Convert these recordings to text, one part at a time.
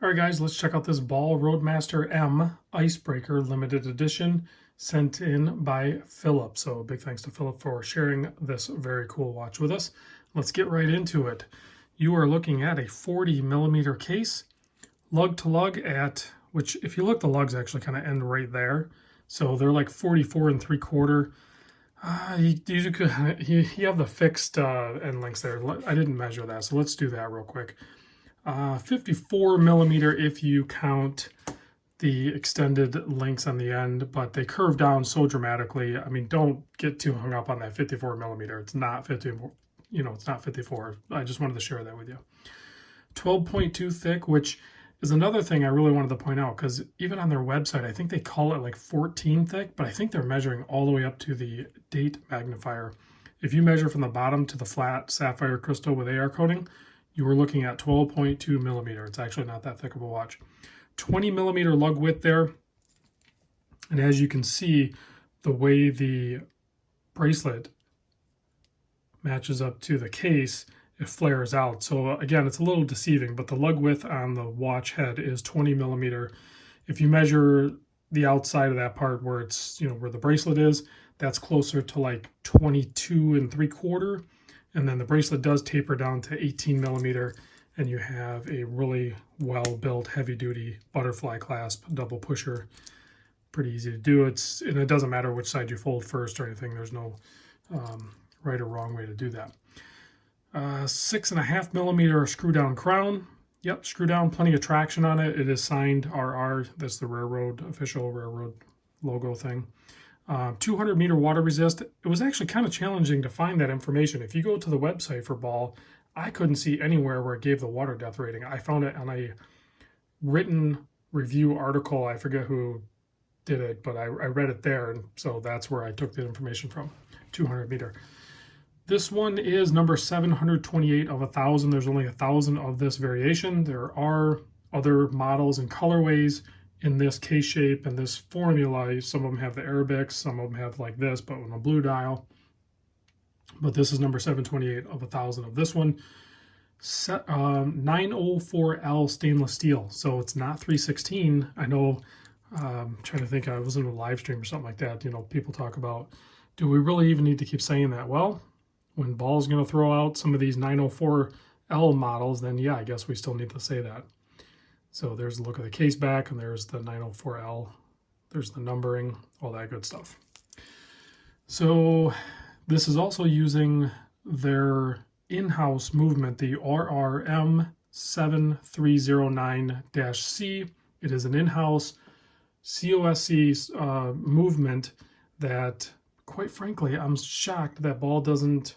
All right, guys, let's check out this Ball Roadmaster M Icebreaker limited edition sent in by Philip. So big thanks to Philip for sharing this very cool watch with us. Let's get right into it. You are looking at a 40 millimeter case, lug to lug at, which if you look, the lugs actually kind of end right there. So they're like 44 3/4. You have the fixed end links there. I didn't measure that, so let's do that real quick. 54 millimeter if you count the extended links on the end, but they curve down so dramatically. I mean, don't get too hung up on that 54 millimeter. It's not 54, it's not 54. I just wanted to share that with you. 12.2 thick, which is another thing I really wanted to point out, because even on their website, I think they call it like 14 thick, but I think they're measuring all the way up to the date magnifier. If you measure from the bottom to the flat sapphire crystal with AR coating, you were looking at 12.2 millimeter. It's actually not that thick of a watch. 20 millimeter lug width there. And as you can see, the way the bracelet matches up to the case, it flares out. So again, it's a little deceiving, but the lug width on the watch head is 20 millimeter. If you measure the outside of that part where it's, where the bracelet is, that's closer to like 22 3/4. And then the bracelet does taper down to 18 millimeter, and you have a really well-built, heavy-duty butterfly clasp double pusher. Pretty easy to do. And it doesn't matter which side you fold first or anything. There's no right or wrong way to do that. 6.5 millimeter screw-down crown. Yep, screw down, plenty of traction on it. It is signed RR. That's the railroad, official railroad logo thing. 200 meter water resist. It was actually kind of challenging to find that information. If you go to the website for Ball, I couldn't see anywhere where it gave the water depth rating. I found it on a written review article. I forget who did it, but I read it there, and so that's where I took the information from. 200 meter. This one is number 728 of 1,000. There's only 1,000 of this variation. There are other models and colorways in this case shape and this formula. Some of them have the Arabics, some of them have like this, but with a blue dial. But this is number 728 of 1,000 of this one. 904L stainless steel, so it's not 316. I know, I'm trying to think, I was in a live stream or something like that. People talk about, do we really even need to keep saying that? Well, when Ball's going to throw out some of these 904L models, then yeah, I guess we still need to say that. So there's the look of the case back, and there's the 904L. There's the numbering, all that good stuff. So this is also using their in-house movement, the RRM7309-C. It is an in-house COSC movement that, quite frankly, I'm shocked that Ball doesn't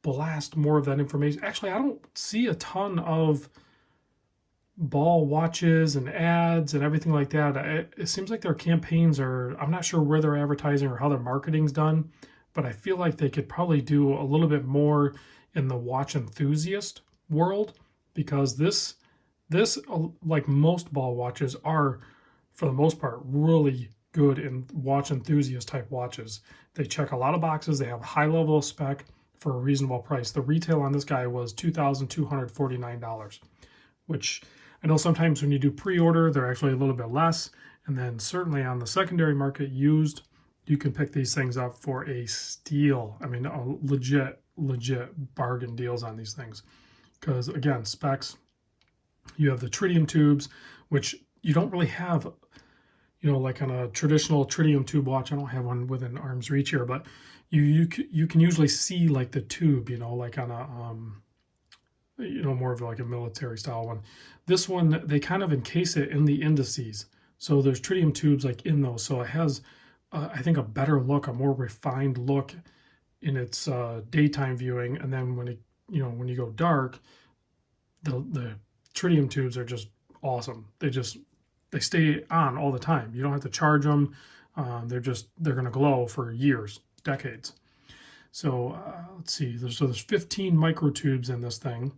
blast more of that information. Actually, I don't see a ton of Ball watches and ads and everything like that. It seems like their campaigns are, I'm not sure where they're advertising or how their marketing's done, but I feel like they could probably do a little bit more in the watch enthusiast world, because this like most Ball watches are, for the most part, really good in watch enthusiast type watches. They check a lot of boxes. They have a high level of spec for a reasonable price. The retail on this guy was $2,249, which I know sometimes when you do pre-order, they're actually a little bit less. And then certainly on the secondary market, used, you can pick these things up for a steal. I mean, legit bargain deals on these things. Because again, specs, you have the tritium tubes, which you don't really have, like on a traditional tritium tube watch. I don't have one within arm's reach here, but you can usually see like the tube, like on a, more of like a military style one. This one, they kind of encase it in the indices. So there's tritium tubes like in those. So it has, I think, a better look, a more refined look in its daytime viewing. And then when when you go dark, the tritium tubes are just awesome. They stay on all the time. You don't have to charge them. They're going to glow for years, decades. So let's see. There's 15 microtubes in this thing,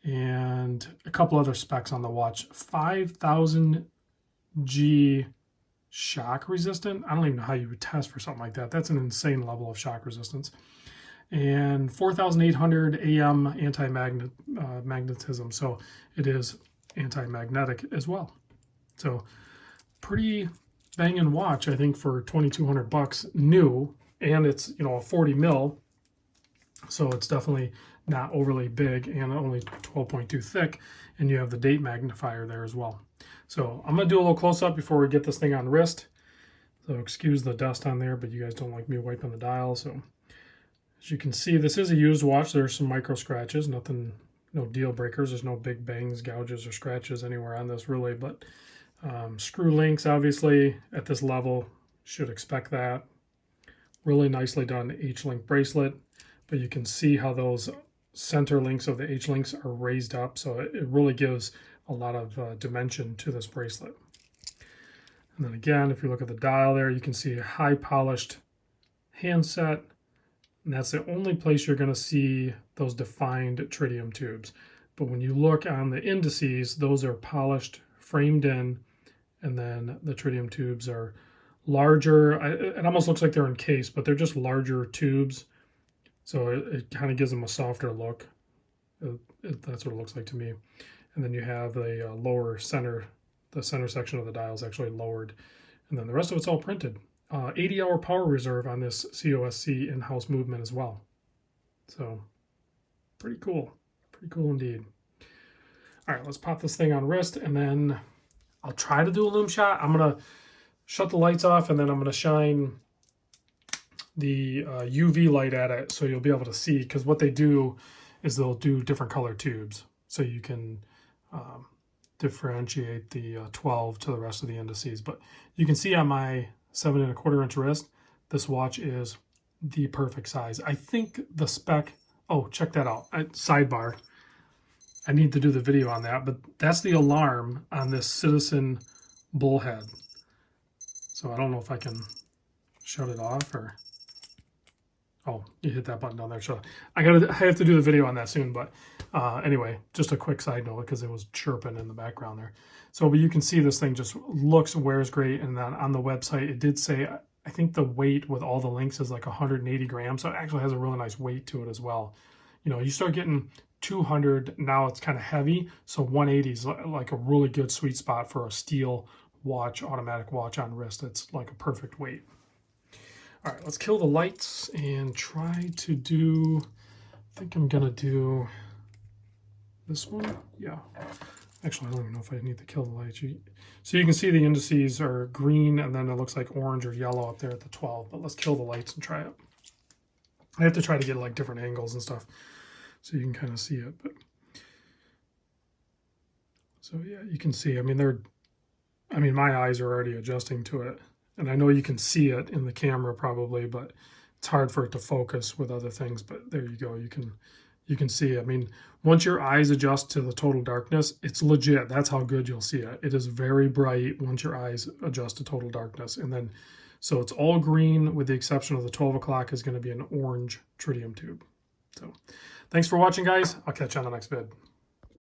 and a couple other specs on the watch. 5,000 G shock resistant. I don't even know how you would test for something like that. That's an insane level of shock resistance. And 4,800 AM anti-magnetism. So it is anti-magnetic as well. So pretty banging watch, I think, for 2,200 bucks new, and it's, you know, a 40 mil, so it's definitely not overly big and only 12.2 thick, and you have the date magnifier there as well. So I'm gonna do a little close-up before we get this thing on wrist. So excuse the dust on there, but you guys don't like me wiping the dial. So as you can see, this is a used watch. There's some micro scratches, nothing, no deal breakers. There's no big bangs, gouges, or scratches anywhere on this really, but screw links, obviously, at this level, should expect that. Really nicely done H-link bracelet, but you can see how those center links of the H-links are raised up, so it really gives a lot of dimension to this bracelet. And then again, if you look at the dial there, you can see a high polished handset, and that's the only place you're going to see those defined tritium tubes. But when you look on the indices, those are polished, framed in, and then the tritium tubes are larger. It almost looks like they're encased, but they're just larger tubes. So it kind of gives them a softer look. That's what it looks like to me. And then you have a lower center, the center section of the dial is actually lowered. And then the rest of it's all printed. 80-hour power reserve on this COSC in-house movement as well. So pretty cool indeed. All right, let's pop this thing on wrist, and then I'll try to do a lume shot. I'm gonna shut the lights off, and then I'm gonna shine the UV light at it so you'll be able to see, because what they do is they'll do different color tubes so you can differentiate the 12 to the rest of the indices. But you can see on my 7 1/4 inch wrist, this watch is the perfect size. I think the spec, oh, check that out. Sidebar, I need to do the video on that, but that's the alarm on this Citizen bullhead. So I don't know if I can shut it off or, oh, you hit that button down there. So I have to do the video on that soon, but anyway, just a quick side note because it was chirping in the background there. So, but you can see this thing just looks, wears great, and then on the website it did say, I think the weight with all the links is like 180 grams, so it actually has a really nice weight to it as well. You know, you start getting 200, now it's kind of heavy, so 180 is like a really good sweet spot for a steel watch, automatic watch on wrist. It's like a perfect weight. All right, let's kill the lights and try to do, I think I'm gonna do this one. Yeah, actually I don't even know if I need to kill the lights. So you can see the indices are green, and then it looks like orange or yellow up there at the 12, but let's kill the lights and try it. I have to try to get like different angles and stuff so you can kind of see it. But so yeah, you can see, I mean, my eyes are already adjusting to it, and I know you can see it in the camera probably, but it's hard for it to focus with other things. But there you go, you can see. I mean, once your eyes adjust to the total darkness, it's legit. That's how good you'll see it. It is very bright once your eyes adjust to total darkness. And then, so it's all green with the exception of the 12 o'clock is going to be an orange tritium tube. So thanks for watching, guys. I'll catch you on the next vid.